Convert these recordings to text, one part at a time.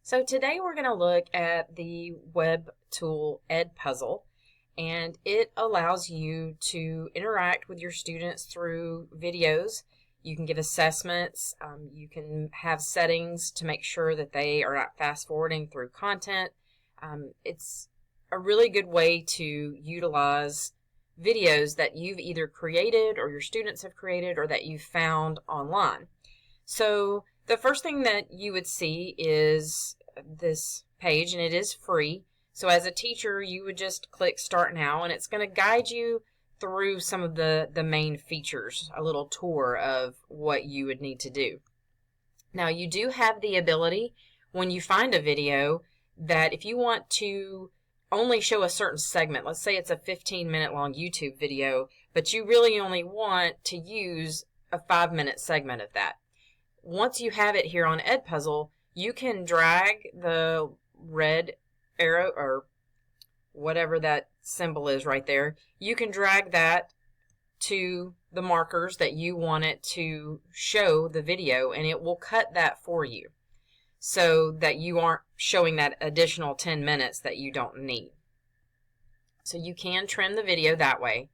So today we're going to look at the web tool EDpuzzle, and it allows you to interact with your students through videos. You can give assessments, you can have settings to make sure that they are not fast forwarding through content. It's a really good way to utilize videos that you've either created or your students have created or that you've found online. So the first thing that you would see is this page, and it is free. So as a teacher, you would just click Start Now, and it's going to guide you through some of the main features, a little tour of what you would need to do. Now, you do have the ability, when you find a video, that if you want to only show a certain segment, let's say it's a 15-minute long YouTube video, but you really only want to use a 5-minute segment of that. Once you have it here on EDpuzzle, you can drag the red arrow or whatever that symbol is right there. You can drag that to the markers that you want it to show the video, and it will cut that for you so that you aren't showing that additional 10 minutes that you don't need. So you can trim the video that way.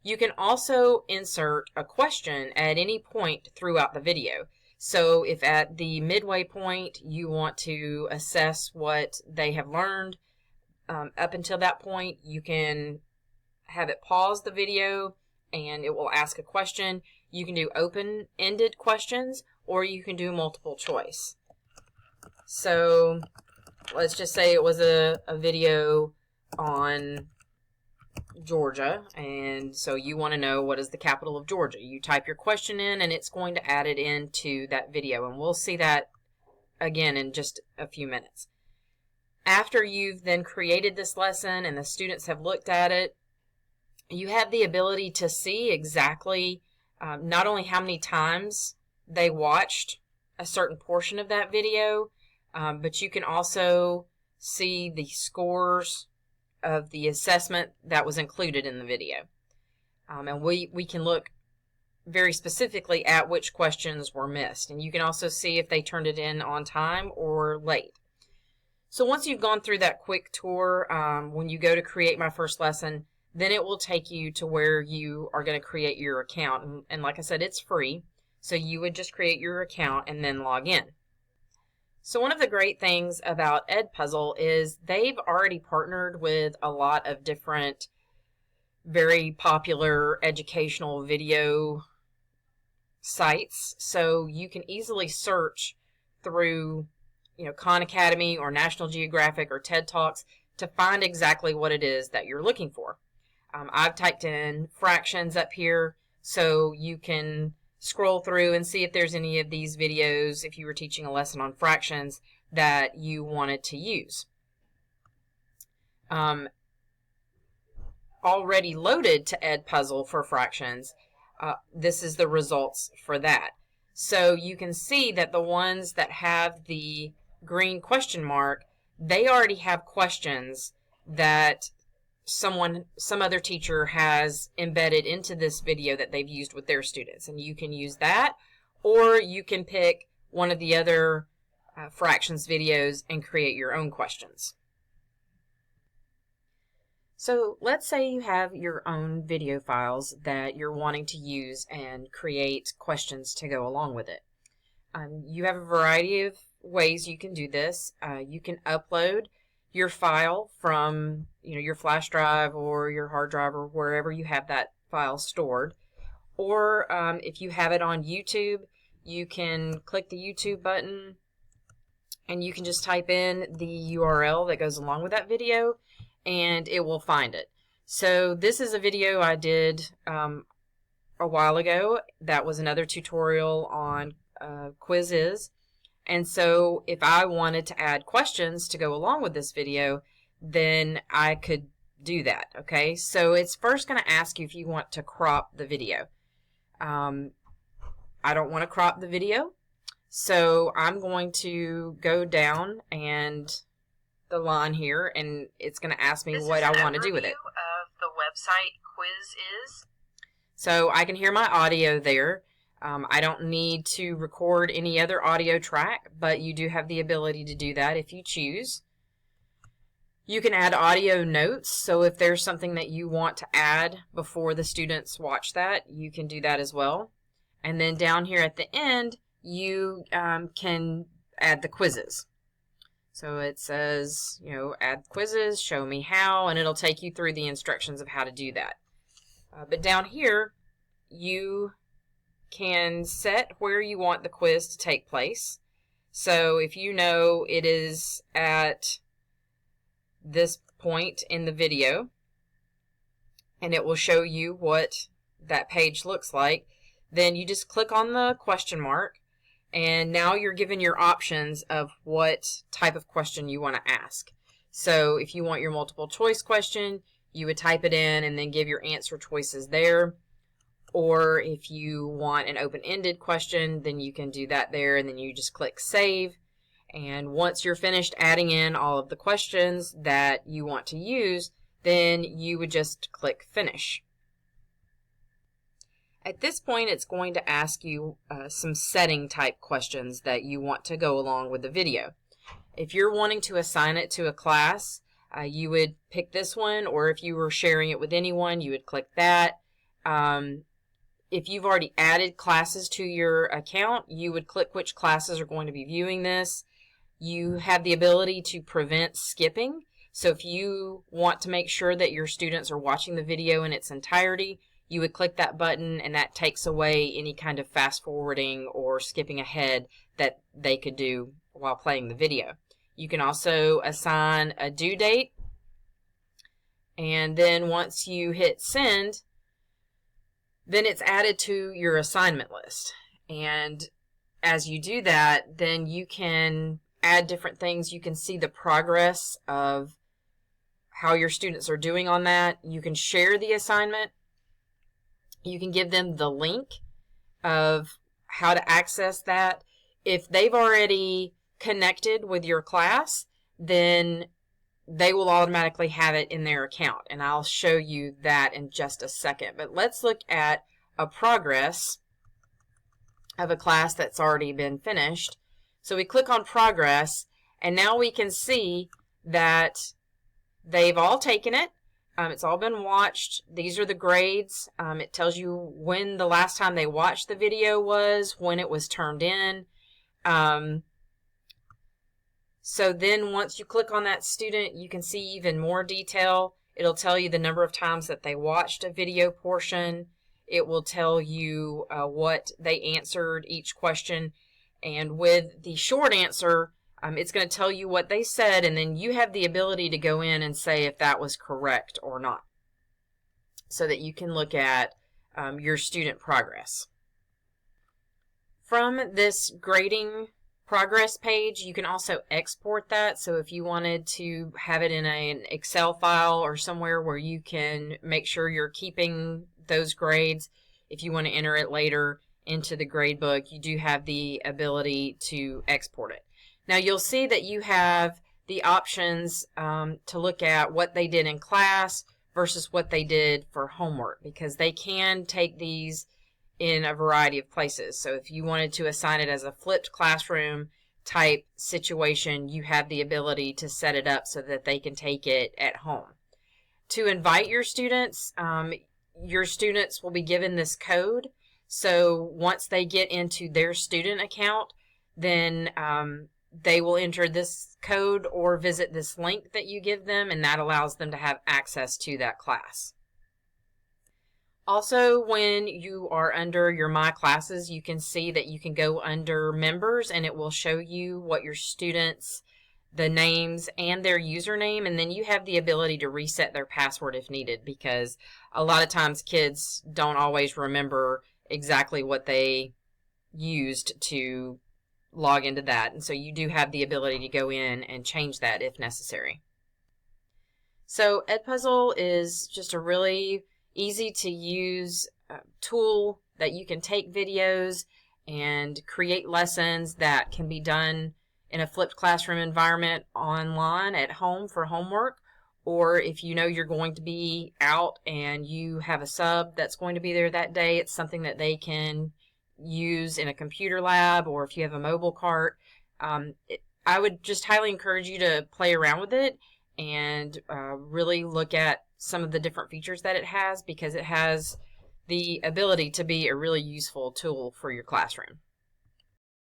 You can also insert a question at any point throughout the video. So if at the midway point you want to assess what they have learned, up until that point you can have it pause the video and it will ask a question. You can do open-ended questions or you can do multiple choice. So let's just say it was a video on Georgia, and so you want to know what is the capital of Georgia. You type your question in and it's going to add it into that video, and we'll see that again in just a few minutes. After you've then created this lesson and the students have looked at it, you have the ability to see exactly not only how many times they watched a certain portion of that video, but you can also see the scores of the assessment that was included in the video. And we can look very specifically at which questions were missed. And you can also see if they turned it in on time or late. So once you've gone through that quick tour, when you go to create my first lesson, then it will take you to where you are going to create your account. And like I said, it's free. So you would just create your account and then log in. So one of the great things about EDpuzzle is they've already partnered with a lot of different very popular educational video sites. So you can easily search through, Khan Academy or National Geographic or TED Talks to find exactly what it is that you're looking for. I've typed in fractions up here, so you can scroll through and see if there's any of these videos, if you were teaching a lesson on fractions, that you wanted to use. Already loaded to EDpuzzle for fractions, this is the results for that. So you can see that the ones that have the green question mark, they already have questions that some other teacher has embedded into this video that they've used with their students, and you can use that, or you can pick one of the other fractions videos and create your own questions. So let's say you have your own video files that you're wanting to use and create questions to go along with it. You have a variety of ways you can do this. You can upload your file from your flash drive or your hard drive or wherever you have that file stored. Or if you have it on YouTube, you can click the YouTube button and you can just type in the URL that goes along with that video and it will find it. So this is a video I did a while ago. That was another tutorial on quizzes. And so if I wanted to add questions to go along with this video, then I could do that, okay? So it's first going to ask you if you want to crop the video. I don't want to crop the video, so I'm going to go down and the line here, and it's going to ask me what I want to do with it. Of the website quiz is. So I can hear my audio there. I don't need to record any other audio track, but you do have the ability to do that if you choose. You can add audio notes, so if there's something that you want to add before the students watch that, you can do that as well. And then down here at the end, you can add the quizzes. So it says, add quizzes, show me how, and it'll take you through the instructions of how to do that. But down here, you can set where you want the quiz to take place. So if you know it is at this point in the video, and it will show you what that page looks like, then you just click on the question mark, and now you're given your options of what type of question you want to ask. So if you want your multiple choice question, you would type it in and then give your answer choices there. Or if you want an open-ended question, then you can do that there, and then you just click save. And once you're finished adding in all of the questions that you want to use, then you would just click finish. At this point, it's going to ask you some setting type questions that you want to go along with the video. If you're wanting to assign it to a class, you would pick this one, or if you were sharing it with anyone, you would click that. If you've already added classes to your account, you would click which classes are going to be viewing this. You have the ability to prevent skipping. So if you want to make sure that your students are watching the video in its entirety, you would click that button, and that takes away any kind of fast forwarding or skipping ahead that they could do while playing the video. You can also assign a due date, and then once you hit send, then it's added to your assignment list. And as you do that, then you can add different things. You can see the progress of how your students are doing on that. You can share the assignment. You can give them the link of how to access that. If they've already connected with your class, then they will automatically have it in their account, and I'll show you that in just a second. But let's look at a progress of a class that's already been finished. So we click on progress, and now we can see that they've all taken it. It's all been watched. These are the grades. It tells you when the last time they watched the video was, when it was turned in. So then once you click on that student, you can see even more detail. It'll tell you the number of times that they watched a video portion. It will tell you what they answered each question. And with the short answer, it's going to tell you what they said, and then you have the ability to go in and say if that was correct or not, so that you can look at your student progress. From this grading progress page, you can also export that. So if you wanted to have it in an Excel file or somewhere where you can make sure you're keeping those grades, if you want to enter it later into the grade book, you do have the ability to export it. Now you'll see that you have the options to look at what they did in class versus what they did for homework, because they can take these in a variety of places. So if you wanted to assign it as a flipped classroom type situation, you have the ability to set it up so that they can take it at home. To invite your students will be given this code. So once they get into their student account, then they will enter this code or visit this link that you give them, and that allows them to have access to that class. Also, when you are under your My Classes, you can see that you can go under Members, and it will show you what your students, the names, and their username, and then you have the ability to reset their password if needed, because a lot of times kids don't always remember exactly what they used to log into that, and so you do have the ability to go in and change that if necessary. So EDpuzzle is just a really easy to use tool that you can take videos and create lessons that can be done in a flipped classroom environment online at home for homework, or if you know you're going to be out and you have a sub that's going to be there that day, it's something that they can use in a computer lab, or if you have a mobile cart. I would just highly encourage you to play around with it and really look at some of the different features that it has, because it has the ability to be a really useful tool for your classroom.